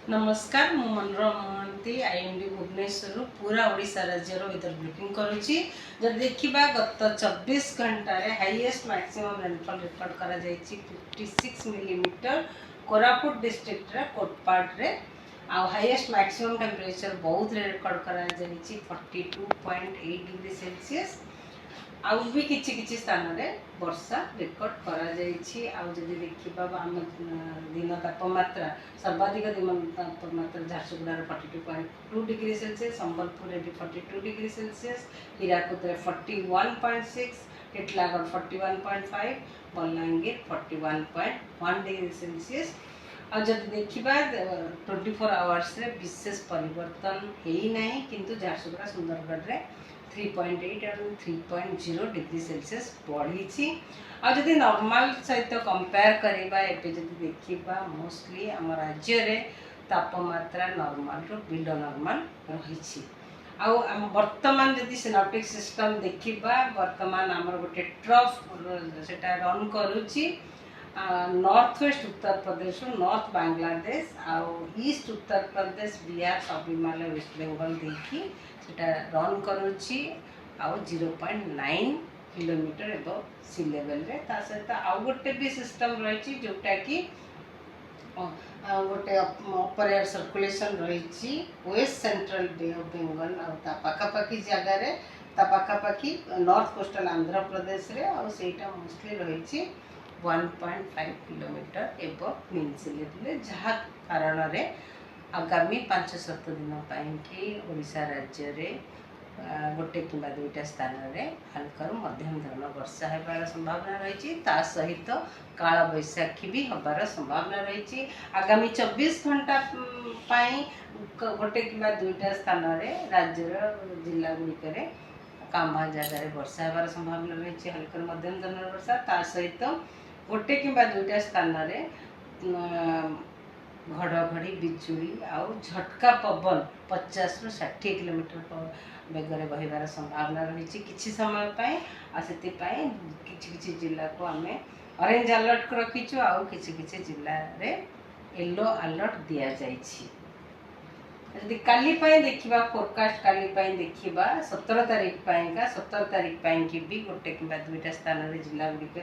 नमस्कार मु मनोरमा महांती आईएमडी भुवनेश्वर पूरा ओडिशा राज्य वेदर बुलेटिन करुच्ची जब देखा गत 24 घंटा हाईएस्ट मैक्सिमम रेनफॉल रिकॉर्ड करा 56 मिलीमीटर कोरापुट डिस्ट्रिक्ट रे कोटपाड रे आ हाईएस्ट मैक्सिमम टेम्परेचर बहुत रिकॉर्ड करा 42.8 डिग्री सेल्सियस आउ भी किछि स्थान रे वर्षा रेकर्ड करा जायछि। आउ जदि देखिबा हम दिन तापमात्रा सर्वाधिक दिन तापमात्रा Jharsuguda 42.2 degree Celsius, Sambalpur 42 degree Celsius, Hirakud 41.6, Titlagarh 41.5, Balangir 41.1 degree Celsius. और जब देखा 24 आवर्स रे विशेष परिवर्तन है ना किंतु झारसुगुड़ा सुंदरगढ़ रे 3.8 और 3.0 डिग्री सेल्सियस बढ़ी। आदि नॉर्मल सहित कंपेयर करवा एवं जब देखा मोस्टली आम राज्य रे तापमात्रा नॉर्मल रो बिलो नॉर्मल रही। आम वर्तमान जदि सिनेप्टिक सिस्टम देखा वर्तमान आमर गोटे ट्रफ सेटा run करुच्ची north west Uttar Pradesh north Bangladesh आउ ईस्ट उत्तर प्रदेश बिहार सब हिमालय वेस्ट बेंगल देखी सेटा रन करुच्ची आउ 0.9 किलोमीटर एबव सी लेवल रे ता सहित आउ गोटे भी सिस्टम रही जोटा कि गोटे अपर एयर सर्कुलेशन रही west central Bay of Bengal आ पाखापाखि जगार पाखापाखि नॉर्थ कोस्टल आंध्र प्रदेश रे आ सेटा मोस्टली रही 1.5 kilometre above mean sea level जहाँ कारण रे आगामी 5-7 दिन कि ओडिशा राज्य रे गोटे कि दुईटा स्थान रे हल्का मध्यम धरण वर्षा होबार संभावना रही। सहित काल बैशाखी भी हबार संभावना रही। आगामी 24 घंटा गोटे कि दुईटा स्थान रे राज्यर जिला गुड़िक कांभा जगह वर्षा होबार संभावना रही हल्का मध्यम धरण वर्षा सहित गोटे कि दुईटा स्थान रे घड़घड़ी बिजुली आउ झटका पवन 50 ରୁ 60 किलोमीटर बेगर बहबार संभावना रही किछि समय किछि जिला को आम ऑरेंज अलर्ट रखीचु आउ किछि जिला रे येलो अलर्ट दिया जाइछि। यदि काली देखा फोरकास्ट काली देखा 17 तारीख का 17 तारीख की भी गोटे कि दुईटा स्थान रे जिला गुड़िक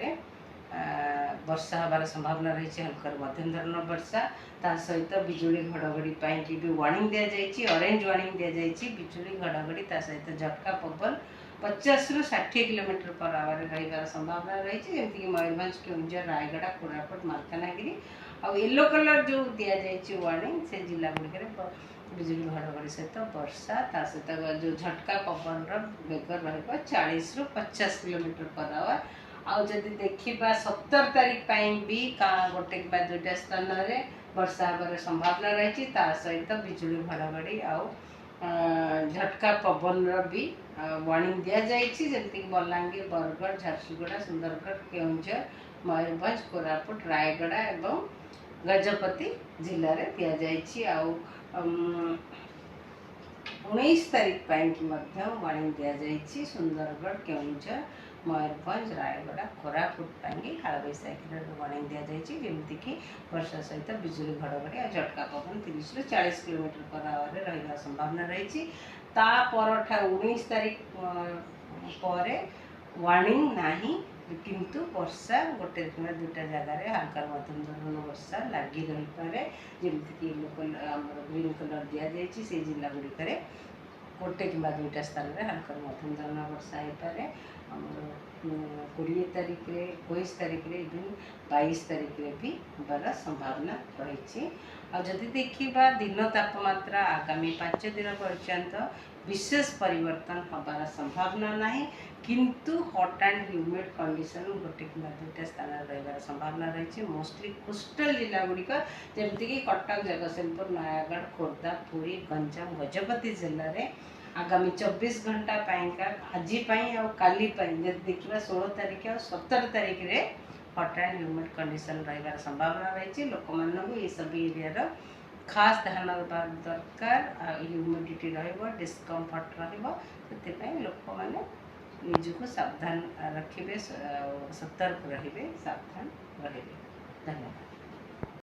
वर्षा हबार संभावना रही हल्का मध्यम धरण वर्षा ता सहित बिजुली घड़घड़ी की भी वार्निंग दि जाइए ऑरेंज वार्निंग दि जाइए बिजुली घड़घड़ी ता सहित झटका पवन 50 ରୁ 60 किलोमीटर पर आवर रही संभावना रही जमीक मयूरभंज केन्दुझर रायगढ़ कोरापुट मालकानगिरी आ येलो कलर जो दि जाइए वार्निंग से जिला गुड़िक बिजुली घड़घड़ी सहित वर्षा ता सहित जो झटका पवन बेगर रहा 40 ରୁ 50 किलोमीटर पर आवर। आउ जदि देखा 17 तारीख भी गोटे कि दुईटा स्थान रे वर्षा हबार संभावना रही सहित बिजुली घड़घड़ी आउ झटका पवन भी वार्निंग दि जाइए जमीक बलांगीर बरगढ़ झारसुगुड़ा सुंदरगढ़ केन्दुझर मयूरभंज कोरापुट रायगढ़ एवं गजपति जिले में दि जाइए। आउ 19 तारीख की वार्निंग दि जाइए सुंदरगढ़ केन्दुझर मयूरभंज रायगढ़ कोरापुट काल बैशाखी वार्निंग दि जाइए जमीक वर्षा सहित बिजुली घड़घड़ी और झटका पवन 30 ରୁ 40 किलोमीटर पर आवर रही संभावना रही। तापर 19 तारीख पर वार्निंग नहीं किंतु वर्षा गोटे दुईटा जगार हल्का मध्यम धरण वर्षा लगी रही पारे जमीक ग्रीन कलर दि जाइए से जिला गुड़िक गोटे कि दुईटा स्थान रे हल्का मध्यम धरण वर्षा हो पारे 20 तारीख 21 तारीख इवन 22 तारीख भी हबार संभावना रही। जदि देखा दिन तापमात्रा आगामी 5 दिन पर्यंत विशेष परिवर्तन हबार संभावना नहीं किंतु हॉट एंड ह्यूमिड कंडीशन गोटे कि दुईटा स्थान रही संभावना रही मोस्टली कोस्टल जिला गुड़िक जमीक कटक जगतसिंहपुर नयागढ़ खोर्धा पुरी गंजाम गजपति जिले में आगामी 24 घंटा आज काली देखा 16 तारीख और 17 तारीख रे हॉट एंड ह्यूमिड कंडीशन रही संभावना रही लोक मानू ये सब एरिया खास ध्यान देवा दरकार ह्यूमिडिटी डिस्कम्फर्ट लोक मैंने निजको सावधान रखिए सतर्क रहिए सावधान रहिए। धन्यवाद।